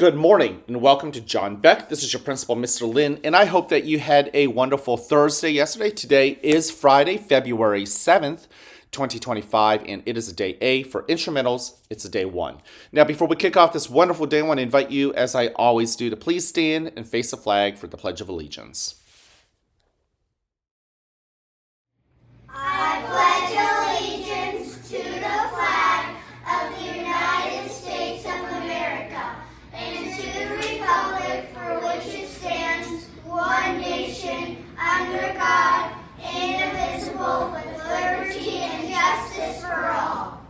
Good morning and welcome to John Beck. This is your principal, Mr. Lin, and I hope that you had a wonderful Thursday yesterday. Today is Friday, February 7th, 2025, and it is a day A for instrumentals. It's a day one. Now, before we kick off this wonderful day, I want to invite you, as I always do, to please stand and face the flag for the Pledge of Allegiance. I pledge allegiance to the flag of the United States of America and to the republic for which it stands, one nation, under God, indivisible, with liberty and justice for all.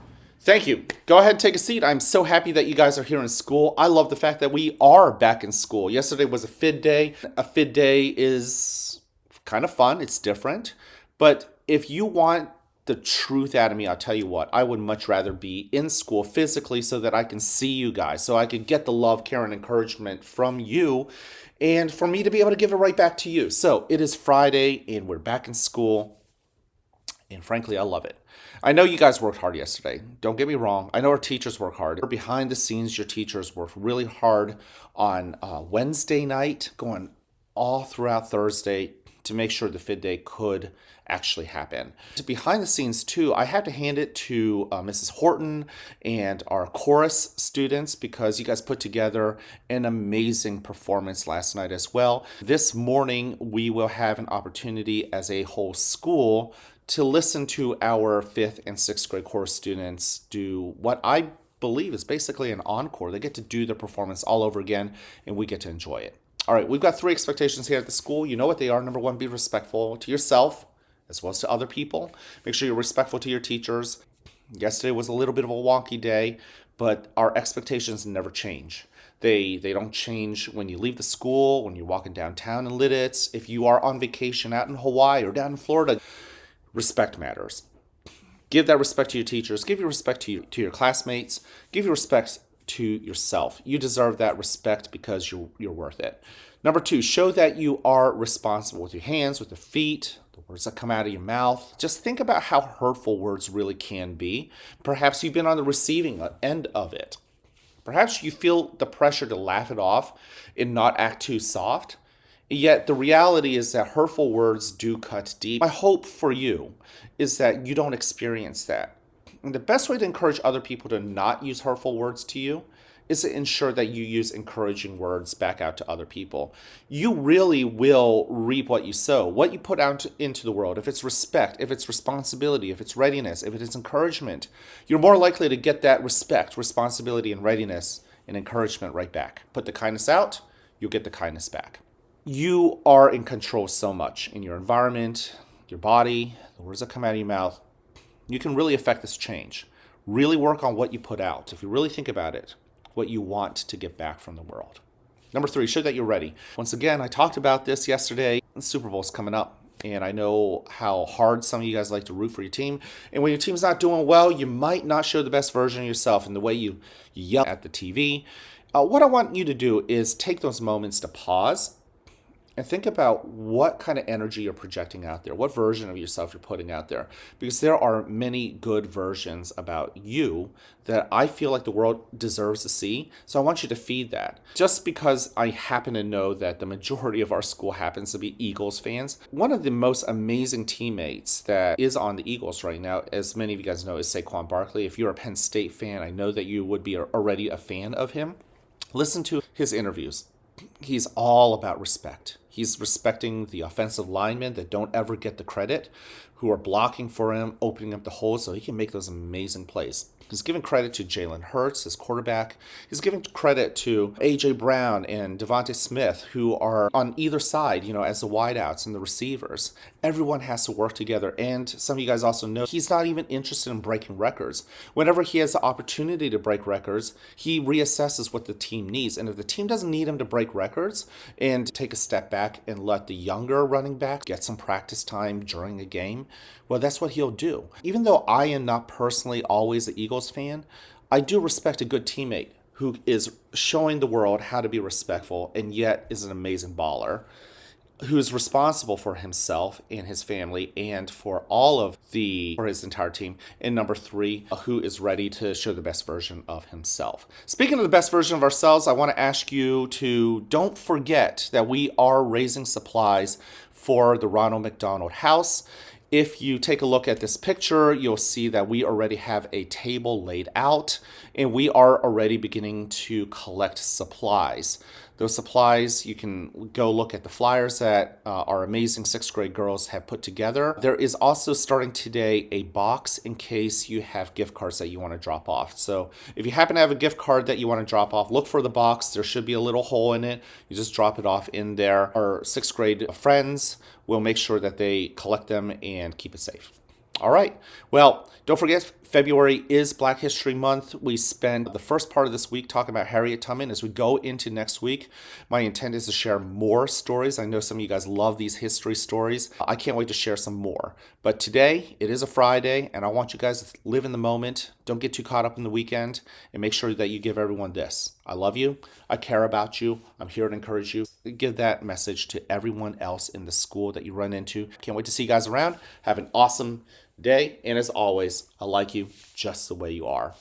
Thank you. Go ahead and take a seat. I'm so happy that you guys are here in school. I love the fact that we are back in school. Yesterday was a FID day. A FID day is kind of fun. It's different. But if you want the truth out of me, I'll tell you what, I would much rather be in school physically so that I can see you guys, so I can get the love, care, and encouragement from you, and for me to be able to give it right back to you. So it is Friday, and we're back in school, and frankly, I love it. I know you guys worked hard yesterday. Don't get me wrong. I know our teachers work hard. Behind the scenes, your teachers worked really hard on Wednesday night, going all throughout Thursday to make sure the FID day could actually happen. Behind the scenes too, I have to hand it to Mrs. Horton and our chorus students, because you guys put together an amazing performance last night as well. This morning, we will have an opportunity as a whole school to listen to our 5th and 6th grade chorus students do what I believe is basically an encore. They get to do their performance all over again, and we get to enjoy it. All right, we've got 3 expectations here at the school. You know what they are. Number 1, be respectful to yourself as well as to other people. Make sure you're respectful to your teachers. Yesterday was a little bit of a wonky day, but our expectations never change. They don't change when you leave the school, when you're walking downtown in Lidditz, if you are on vacation out in Hawaii or down in Florida. Respect matters. Give that respect to your teachers. Give your respect to your classmates. Give your respect to yourself. You deserve that respect because you're worth it. Number 2, show that you are responsible with your hands, with your feet, the words that come out of your mouth. Just think about how hurtful words really can be. Perhaps you've been on the receiving end of it. Perhaps you feel the pressure to laugh it off and not act too soft. Yet the reality is that hurtful words do cut deep. My hope for you is that you don't experience that. And the best way to encourage other people to not use hurtful words to you is to ensure that you use encouraging words back out to other people. You really will reap what you sow, what you put out into the world. If it's respect, if it's responsibility, if it's readiness, if it is encouragement, you're more likely to get that respect, responsibility, and readiness and encouragement right back. Put the kindness out, you'll get the kindness back. You are in control so much in your environment, your body, the words that come out of your mouth. You can really affect this change. Really work on what you put out. If you really think about it, what you want to get back from the world. Number 3, show that you're ready. Once again, I talked about this yesterday. The Super Bowl's coming up, and I know how hard some of you guys like to root for your team. And when your team's not doing well, you might not show the best version of yourself in the way you yell at the TV. What I want you to do is take those moments to pause and think about what kind of energy you're projecting out there, what version of yourself you're putting out there. Because there are many good versions about you that I feel like the world deserves to see. So I want you to feed that. Just because I happen to know that the majority of our school happens to be Eagles fans, one of the most amazing teammates that is on the Eagles right now, as many of you guys know, is Saquon Barkley. If you're a Penn State fan, I know that you would be already a fan of him. Listen to his interviews. He's all about respect. He's respecting the offensive linemen that don't ever get the credit, who are blocking for him, opening up the holes so he can make those amazing plays. He's giving credit to Jalen Hurts, his quarterback. He's giving credit to A.J. Brown and Devontae Smith, who are on either side, as the wideouts and the receivers. Everyone has to work together. And some of you guys also know he's not even interested in breaking records. Whenever he has the opportunity to break records, he reassesses what the team needs. And if the team doesn't need him to break records and take a step back and let the younger running back get some practice time during a game, well, that's what he'll do. Even though I am not personally always an Eagles fan, I do respect a good teammate who is showing the world how to be respectful and yet is an amazing baller. who is responsible for himself and his family and for for his entire team. And number 3, who is ready to show the best version of himself. Speaking of the best version of ourselves, I want to ask you to don't forget that we are raising supplies for the Ronald McDonald House. If you take a look at this picture, you'll see that we already have a table laid out and we are already beginning to collect supplies. Those supplies, you can go look at the flyers that our amazing 6th grade girls have put together. There is also starting today a box in case you have gift cards that you want to drop off. So if you happen to have a gift card that you want to drop off, look for the box. There should be a little hole in it. You just drop it off in there. Our 6th grade friends will make sure that they collect them and keep it safe. All right. Well, don't forget, February is Black History Month. We spend the first part of this week talking about Harriet Tubman. As we go into next week, my intent is to share more stories. I know some of you guys love these history stories. I can't wait to share some more. But today, it is a Friday, and I want you guys to live in the moment. Don't get too caught up in the weekend, and make sure that you give everyone this. I love you. I care about you. I'm here to encourage you. Give that message to everyone else in the school that you run into. Can't wait to see you guys around. Have an awesome day. And as always, I like you just the way you are.